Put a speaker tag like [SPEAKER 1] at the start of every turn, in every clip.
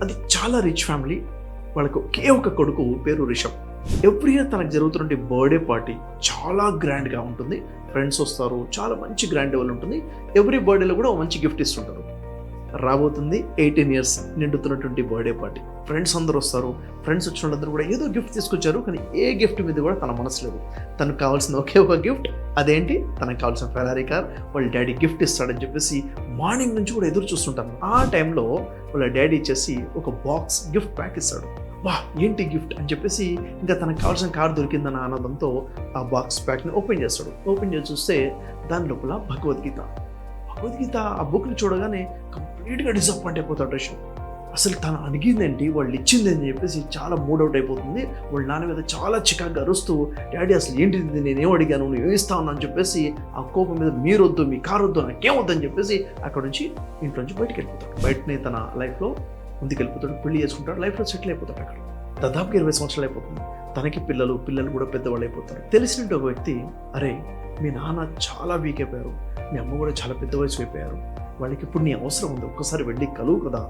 [SPEAKER 1] అది చాలా rich family. వాళ్ళకు ఒకే ఒక కొడుకు, పేరు రిషబ్. ఎవ్రీ ఇయర్ తనకు జరుగుతున్న బర్త్డే పార్టీ చాలా గ్రాండ్గా ఉంటుంది. ఫ్రెండ్స్ వస్తారు, చాలా మంచి గ్రాండ్ లెవెల్ ఉంటుంది. ఎవ్రీ బర్త్డేలో కూడా ఒక మంచి గిఫ్ట్ ఇస్తుంటారు. రాబోతుంది 18 ఇయర్స్ నిండుతున్నటువంటి బర్త్డే పార్టీ. ఫ్రెండ్స్ అందరూ వస్తారు. ఫ్రెండ్స్ వచ్చిన వాళ్ళందరూ కూడా ఏదో గిఫ్ట్ తీసుకొచ్చారు, కానీ ఏ గిఫ్ట్ మీద కూడా తన మనసు లేదు. తనకు కావాల్సిన ఒకే ఒక గిఫ్ట్, అదేంటి తనకు కావాల్సిన ఫెరారీ కార్. వాళ్ళ డాడీ గిఫ్ట్ ఇస్తాడని చెప్పేసి మార్నింగ్ నుంచి కూడా ఎదురు చూస్తుంటాను. ఆ టైంలో వాళ్ళ డాడీ ఇచ్చేసి ఒక బాక్స్ గిఫ్ట్ ప్యాక్ ఇస్తాడు. వా ఏంటి గిఫ్ట్ అని చెప్పేసి ఇంకా తనకు కావాల్సిన కార్ దొరికిందన్న ఆనందంతో ఆ బాక్స్ ప్యాక్ని ఓపెన్ చేస్తాడు. ఓపెన్ చేసి చూస్తే దాని లోపల భగవద్గీత. ఆ బుక్ని చూడగానే కంప్లీట్గా డిసప్పాయింట్ అయిపోతాడు రిషబ్. అసలు తను అడిగిందేంటి, వాళ్ళు ఇచ్చిందని చెప్పేసి చాలా మూడౌట్ అయిపోతుంది. వాళ్ళ నాన్న మీద చాలా చికాగ్గా అరుస్తూ, డాడీ అసలు ఏంటిది, నేనేం అడిగాను, నువ్వు ఏమిస్తా ఉన్నా అని చెప్పేసి ఆ కోపం మీద మీరొద్దు, మీ కారు వద్దు, నాకేమొద్దని చెప్పేసి అక్కడ నుంచి ఇంట్లో నుంచి బయటకు వెళ్ళిపోతాడు. బయటనే తన లైఫ్లో ముందుకు వెళ్ళిపోతాడు, పెళ్లి చేసుకుంటాడు, లైఫ్లో సెటిల్ అయిపోతాడు. అక్కడ దాదాపుగా 20 సంవత్సరాలు అయిపోతుంది. తనకి పిల్లలు కూడా పెద్దవాళ్ళు అయిపోతారు. తెలిసినట్టు ఒక వ్యక్తి, అరే మీ నాన్న చాలా వీక్ అయిపోయారు, మీ అమ్మ కూడా చాలా పెద్ద వయసు అయిపోయారు, వాళ్ళకి ఇప్పుడు నీ అవసరం ఉంది, ఒక్కసారి వెళ్ళి కలువు కదా.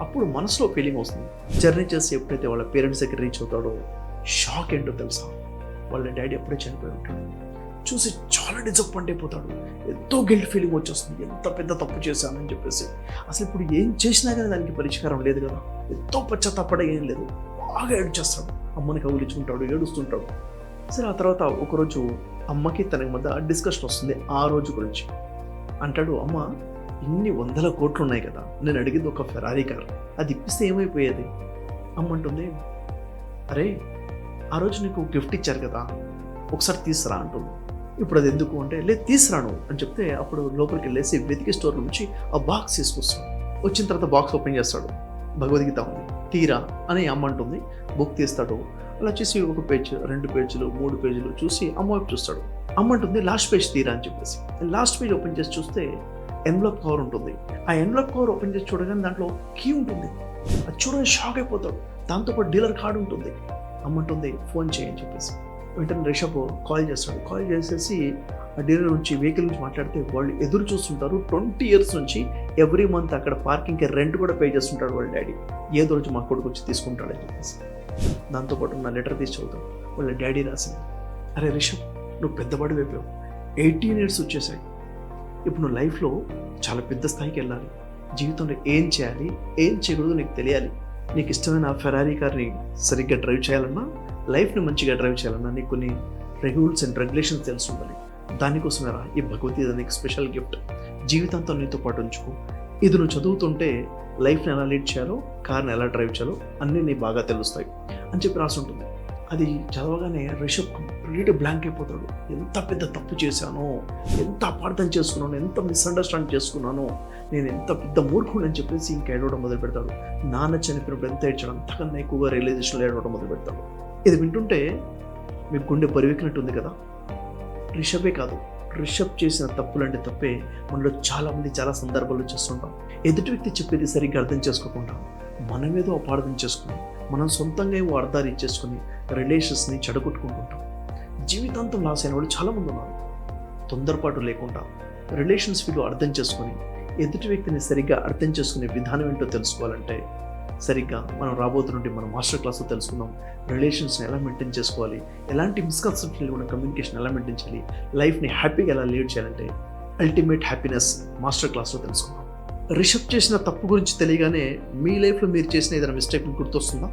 [SPEAKER 1] అప్పుడు మనసులో ఫీలింగ్ వస్తుంది. జర్నీ చేసి ఎప్పుడైతే వాళ్ళ పేరెంట్స్ దగ్గర రీచ్ అవుతాడో షాక్ ఏంటో తెలుసా, వాళ్ళ డాడీ అప్పుడే చనిపోయి ఉంటాడు. చూసి చాలా డిసప్పాయింట్ అయిపోతాడు. ఎంతో గిల్ట్ ఫీలింగ్ వచ్చేస్తుంది, ఎంత పెద్ద తప్పు చేశానని చెప్పేసి. అసలు ఇప్పుడు ఏం చేసినా కానీ దానికి పరిష్కారం లేదు కదా. ఎంతో పశ్చాత్తాపడ ఏం లేదు, బాగా ఏడ్చేస్తాడు. అమ్మని కౌలించుకుంటాడు, ఏడుస్తుంటాడు. సరే ఆ తర్వాత ఒకరోజు అమ్మకి తనకి మధ్య డిస్కషన్ వస్తుంది ఆ రోజు గురించి. అంటాడు, అమ్మ ఇన్ని 100 కోట్లు ఉన్నాయి కదా, నేను అడిగింది ఒక ఫెరారీ కార్, అది ఇప్పిస్తే ఏమైపోయేది. అమ్మ అంటుంది, అరే ఆ రోజు నీకు గిఫ్ట్ ఇచ్చారు కదా, ఒకసారి తీసురా అంటుంది. ఇప్పుడు అది ఎందుకు అంటే, లేదు తీసురాను అని చెప్తే అప్పుడు లోపలికి వెళ్ళేసి వెతికి స్టోర్ నుంచి ఆ బాక్స్ తీసుకొస్తాడు. వచ్చిన తర్వాత బాక్స్ ఓపెన్ చేస్తాడు, భగవద్గీత ఉంది. తీరా అని అమ్మ అంటుంది. బుక్ తీస్తాడు. అలా చేసి 1 పేజ్ 2 పేజీలు 3 పేజీలు చూసి అమ్మ వైపు చూస్తాడు. అమ్మ అంటుంది, లాస్ట్ పేజ్ తీరా అని చెప్పేసి. లాస్ట్ పేజ్ ఓపెన్ చేసి చూస్తే ఎన్వలప్ కవర్ ఉంటుంది. ఆ ఎన్వలప్ కవర్ ఓపెన్ చేసి చూడగానే దాంట్లో కీ ఉంటుంది. అది చూడగానే షాక్ అయిపోతాడు. దాంతోపాటు డీలర్ కార్డు ఉంటుంది. అమ్మంటుంది, ఫోన్ చేయని చెప్పేసి. వెంటనే రిషబ్ కాల్ చేస్తాడు. కాల్ చేసేసి ఆ డీలర్ నుంచి, వెహికల్ నుంచి మాట్లాడితే వాళ్ళు ఎదురు చూస్తుంటారు. 20 ఇయర్స్ నుంచి ఎవ్రీ మంత్ అక్కడ పార్కింగ్కి రెంట్ కూడా పే చేస్తుంటాడు వాళ్ళ డాడీ. ఏదో రోజు మా కొడుకు వచ్చి తీసుకుంటాడని చెప్పేసి. దాంతోపాటు నా లెటర్ తీసి చదువుతాడు. వాళ్ళ డాడీ రాసింది, అరే రిషబ్ నువ్వు పెద్దవాడి అయిపోయావు, 18 ఇయర్స్ వచ్చేసాయి. ఇప్పుడు నువ్వు లైఫ్లో చాలా పెద్ద స్థాయికి వెళ్ళాలి. జీవితంలో ఏం చేయాలి, ఏం చేయకూడదు నీకు తెలియాలి. నీకు ఇష్టమైన ఫెరారీ కార్ని సరిగ్గా డ్రైవ్ చేయాలన్నా, లైఫ్ని మంచిగా డ్రైవ్ చేయాలన్నా నీకు కొన్ని రూల్స్ అండ్ రెగ్యులేషన్స్ తెలిసి ఉండాలి. దానికోసమే రా ఈ భగవద్గీత నీకు స్పెషల్ గిఫ్ట్. జీవితంతో నీతో పాటు ఉంచుకో. ఇది నువ్వు చదువుతుంటే లైఫ్ని ఎలా లీడ్ చేయాలో, కార్ని ఎలా డ్రైవ్ చేయాలో అన్నీ నీకు బాగా తెలుస్తాయి అని చెప్పి రాసి ఉంటుంది. అది చదవగానే రిషబ్ కంప్లీట్ బ్లాంక్ అయిపోతాడు. ఎంత పెద్ద తప్పు చేశానో, ఎంత అపార్థం చేసుకున్నాను, ఎంత మిస్అండర్స్టాండ్ చేసుకున్నానో, నేను ఎంత పెద్ద మూర్ఖుడు అని చెప్పేసి ఇంకా ఏడవడం మొదలు పెడతాడు. నాన్న చనిపోయినప్పుడు ఎంత ఏడ్చాడు, అంతకన్నా ఎక్కువగా రియలైజేషన్లో ఏడవడం మొదలు పెడతాడు. ఇది వింటుంటే మీకు గుండె పరివికినట్టుంది కదా. రిషబే కాదు, రిషబ్ చేసిన తప్పులంటే తప్పే మనలో చాలామంది చాలా సందర్భాల్లో చేస్తుంటాం. ఎదుటి వ్యక్తి చెప్పేది సరిగ్గా అర్థం చేసుకోకుండా మనమేదో అపార్థం చేసుకుని, మనం సొంతంగా ఏవో అర్థాలు ఇచ్చేసుకుని రిలేషన్స్ని చెడగొట్టుకుంటుంటాం. జీవితాంతం లాస్ అయిన వాళ్ళు చాలామంది ఉన్నారు. తొందరపాటు లేకుండా రిలేషన్స్ విలువ అర్థం చేసుకొని, ఎదుటి వ్యక్తిని సరిగ్గా అర్థం చేసుకునే విధానం ఏంటో తెలుసుకోవాలంటే సరిగ్గా మనం రాబోతున్నట్టు మన మాస్టర్ క్లాస్లో తెలుసుకుందాం. రిలేషన్స్ని ఎలా మెయింటైన్ చేసుకోవాలి, ఎలాంటి మిస్కన్సెప్షన్ లేకుండా కమ్యూనికేషన్ ఎలా మెయింటైన్ చేయాలి, లైఫ్ని హ్యాపీగా ఎలా లీడ్ చేయాలంటే అల్టిమేట్ హ్యాపీనెస్ మాస్టర్ క్లాస్లో తెలుసుకుందాం. రిషబ్ చేసిన తప్పు గురించి తెలియగానే మీ లైఫ్లో మీరు చేసిన ఏదైనా మిస్టేక్ని గుర్తొస్తుందా,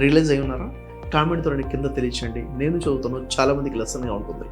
[SPEAKER 1] రియలైజ్ అయి ఉన్నారా? కామెంట్ ద్వారా కింద తెలియచేయండి. నేను చదువుతాను, చాలామందికి లెసన్గా ఉంటుంది.